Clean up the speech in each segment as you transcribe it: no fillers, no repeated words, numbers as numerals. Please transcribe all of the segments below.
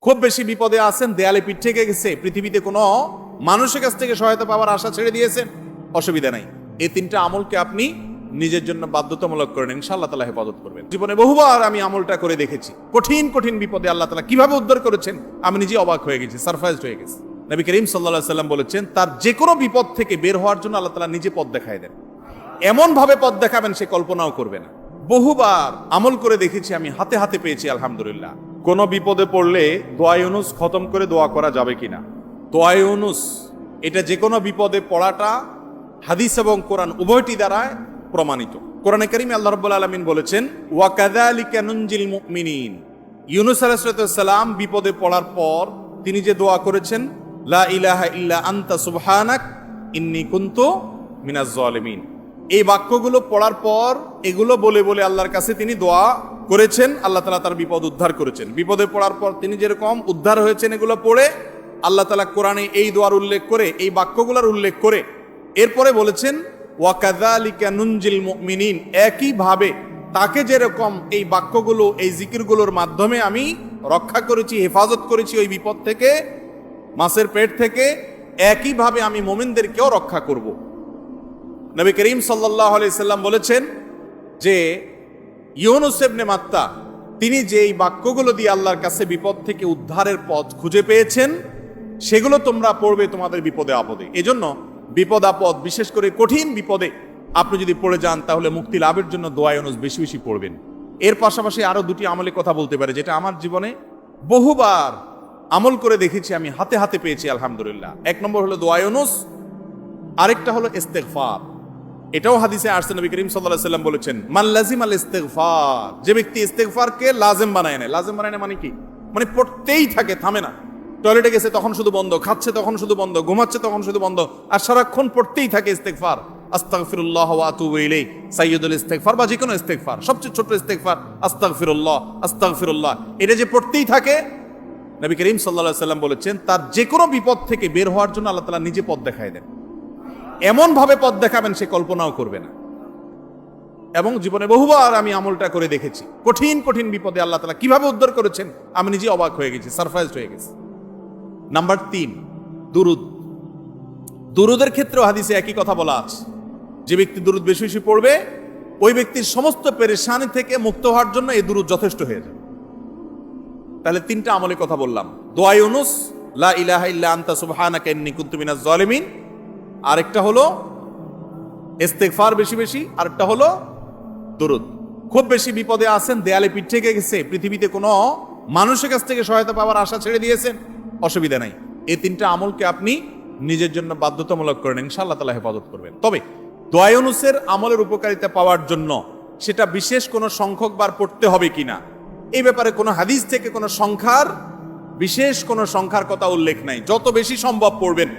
খুব বেশি বিপদে আছেন, দেয়ালে পিঠ থেকে গেছে, পৃথিবীতে কোনো মানুষের কাছ থেকে সহায়তা পাওয়ার আশা ছেড়ে দিয়েছেন, অসুবিধা নাই। এই তিনটা আমলকে আপনি নিজের জন্য বাধ্যতামূলক করেন, ইনশাআল্লাহ তাআলা হেফাজত করবেন। জীবনে বহুবার আমি আমলটা করে দেখেছি। কঠিন কঠিন বিপদে আল্লাহ তাআলা কিভাবে উদ্ধার করেছেন আমি নিজে অবাক হয়ে গেছি, সারপ্রাইজড হয়ে গেছি। নবী করিম সাল্লাল্লাহু আলাইহি সাল্লাম বলেছেন, তার যে কোনো বিপদ থেকে বের হওয়ার জন্য আল্লাহ তাআলা নিজে পথ দেখায় দেন। এমন ভাবে পথ দেখাবেন সে কল্পনাও করবে না। বহুবার আমল করে দেখেছি আমি, হাতে হাতে পেয়েছি আলহামদুলিল্লাহ। কোন বিপদে পড়লে দোয়া ইউনুস খতম করে দোয়া করা যাবে কিনা? দোয়া ইউনুস এটা যে কোনো বিপদে পড়াটা হাদিস এবং কোরআন উভয়টি দ্বারা প্রমাণিত। কোরআনে কারিমে আল্লাহ রাব্বুল আলামিন বলেছেন, ওয়া কাযালিকা নুনজিল মুমিনিন। ইউনুস আলাইহিস সালাম বিপদে পড়ার পর তিনি যে দোয়া করেছেন, লা ইলাহা ইল্লা আনতা সুবহানাক ইন্নী কুনতু মিনাজ জালিমিন, এই বাক্যগুলো পড়ার পর এগুলো বলে বলে আল্লাহর কাছে তিনি দোয়া করেছেন, আল্লাহ তাআলা তার বিপদ উদ্ধার করেছেন। বিপদে পড়ার পর তিনি যেরকম উদ্ধার হয়েছেন এগুলো পড়ে আল্লাহ তাআলা কোরআনে এই দোয়ার উল্লেখ করে, এই বাক্যগুলোর উল্লেখ করে এরপরে বলেছেন, ওয়া কাযালিকা নুনজিল মুমিনিন, একইভাবে তাকে যেরকম এই বাক্যগুলো, এই জিকিরগুলোর মাধ্যমে আমি রক্ষা করেছি, হেফাজত করেছি ওই বিপদ থেকে, মাছের পেট থেকে, একইভাবে আমি মুমিনদেরকেও রক্ষা করব। নবী করিম সাল্লাল্লাহু আলাইহি সাল্লাম বলেছেন যে ইউনুস ইবনে মাত্তা তিনি যে এই বাক্যগুলো দিয়ে আল্লাহর কাছে বিপদ থেকে উদ্ধারের পথ খুঁজে পেয়েছেন, সেগুলো তোমরা পড়বে তোমাদের বিপদে আপদে। এজন্য বিপদ আপদ, বিশেষ করে কঠিন বিপদে আপনি যদি পড়ে যান তাহলে মুক্তি লাভের জন্য দোয়া ইউনুস বেশি বেশি পড়বেন। এর পাশাপাশি আরো দুটি আমলের কথা বলতে পারে, যেটা আমার জীবনে বহুবার আমল করে দেখেছি আমি, হাতে হাতে পেয়েছি আলহামদুলিল্লাহ। এক নম্বর হলো দোয়া ইউনুস, আরেকটা হলো ইস্তেগফার। এটাও হাদিসে আসছে, নবী করিম সাল্লাল্লাহু আলাইহি সাল্লাম বলেছেন, মান লাজিমাল ইস্তেগফার, যে ব্যক্তি ইস্তেগফারকে লাজিম বানায় নেয়। লাজিম বানায় নেয় মানে কি? মানে পড়তেই থাকে, থামে না। টয়লেটে গেছে তখন শুধু বন্ধ, খাচ্ছে তখন শুধু বন্ধ, ঘুমাচ্ছে তখন শুধু বন্ধ, আর সারাক্ষণ পড়তেই থাকে ইস্তেগফার। আস্তাগফিরুল্লাহ ওয়া আতুবু ইলাইহি, সাইয়্যিদুল ইস্তেগফার বা যে কোনো ইস্তেগফার, সবচেয়ে ছোট ইস্তেগফার আস্তাগফিরুল্লাহ আস্তাগফিরুল্লাহ, এটা যে পড়তেই থাকে, নবী করিম সাল্লাল্লাহু আলাইহি সাল্লাম বলেছেন, তার যে কোনো বিপদ থেকে বের হওয়ার জন্য আল্লাহ তাআলা নিজে পথ দেখায় দেন। এমন ভাবে পথ দেখাবেন সে কল্পনাও করবে না। এবং জীবনে বহুবার আমি আমলটা করে দেখেছি। কঠিন কঠিন বিপদে আল্লাহ তাআলা কিভাবে উদ্ধার করেছেন আমি নিজে অবাক হয়ে গেছি, সারপ্রাইজড হয়ে গেছি। নাম্বার 3, দুরুদ। দুরুদের ক্ষেত্রেও হাদিসে একই কথা বলা আছে, যে ব্যক্তি দুরুদ বেশি বেশি পড়বে ওই ব্যক্তির সমস্ত পেরেশানি থেকে মুক্ত হওয়ার জন্য এই দুরুদ যথেষ্ট হয়ে যাবে। তাহলে 3টা আমলের কথা বললাম, দোয়া ইউনুস, লা ইলাহা ইল্লা আনতা সুবহানাকা ইন্নী কুনতু মিনাজ জালিমিন, আরেকটা হলো ইস্তেগফার বেশি বেশি, আরেকটা হলো দুরুদ। খুব বেশি বিপদে আছেন, দেয়ালে পিঠ থেকে গেছে, পৃথিবীতে কোনো মানুষের কাছ থেকে সহায়তা পাওয়ার আশা ছেড়ে দিয়েছেন, অসুবিধা নাই। এই 3টা আমলকে আপনি নিজের জন্য বাধ্যতামূলক করেন, ইনশাআল্লাহ তাআলা হেফাজত করবেন। তবে দোয়া ইউনুসের আমলের উপকারিতা পাওয়ার জন্য সেটা বিশেষ কোনো সংখ্যক বার পড়তে হবে কিনা, এই ব্যাপারে কোনো হাদিস থেকে কোনো সংখ্যার, বিশেষ কোনো সংখ্যার কথা উল্লেখ নাই। যত বেশি সম্ভব পড়বেন।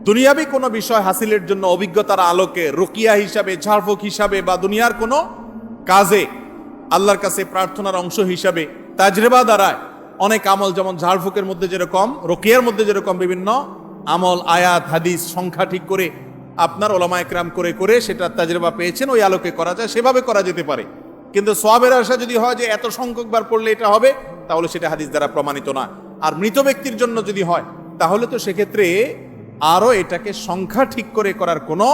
দুনিয়াবি কোনো বিষয় হাসিলের জন্য অভিজ্ঞতার আলোকে, রুকিয়া হিসাবে, ঝাড়ফুঁক হিসাবে, বা দুনিয়ার কোনো কাজে আল্লাহর কাছে প্রার্থনার অংশ হিসাবে তাজরিবা দ্বারায় অনেক আমল, যেমন ঝাড়ফুঁকের মধ্যে যেরকম, রুকিয়ার মধ্যে যেরকম বিভিন্ন আমল, আয়াত, হাদিস, সংখ্যা ঠিক করে আপনার ওলামা একরাম করে করে সেটা তাজরিবা পেয়েছেন, ওই আলোকে করা যায়, সেভাবে করা যেতে পারে। কিন্তু সওয়াবের আশা যদি হয় যে এত সংখ্যক বার পড়লে এটা হবে, তাহলে সেটা হাদিস দ্বারা প্রমাণিত না। আর মৃত ব্যক্তির জন্য যদি হয় তাহলে তো সেক্ষেত্রে আরো এটাকে সংখ্যা ঠিক করে করার কোনো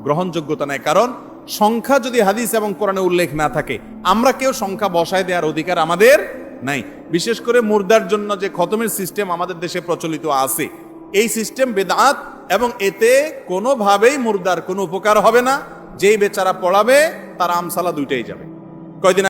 গ্রহণযোগ্যতা নাই। কারণ সংখ্যা যদি হাদিস এবং কোরআনে উল্লেখ না থাকে, আমরা কেউ সংখ্যা বসায় দেওয়ার অধিকার আমাদের নাই। বিশেষ করে মুর্দার জন্য যে খতমের সিস্টেম আমাদের দেশে প্রচলিত আছে, এই সিস্টেম বেদাত, এবং এতে কোনোভাবেই মুর্দার কোনো উপকার হবে না। যেই বেচারা পড়াবে তার আমসালা দুইটাই যাবে। কয়দিন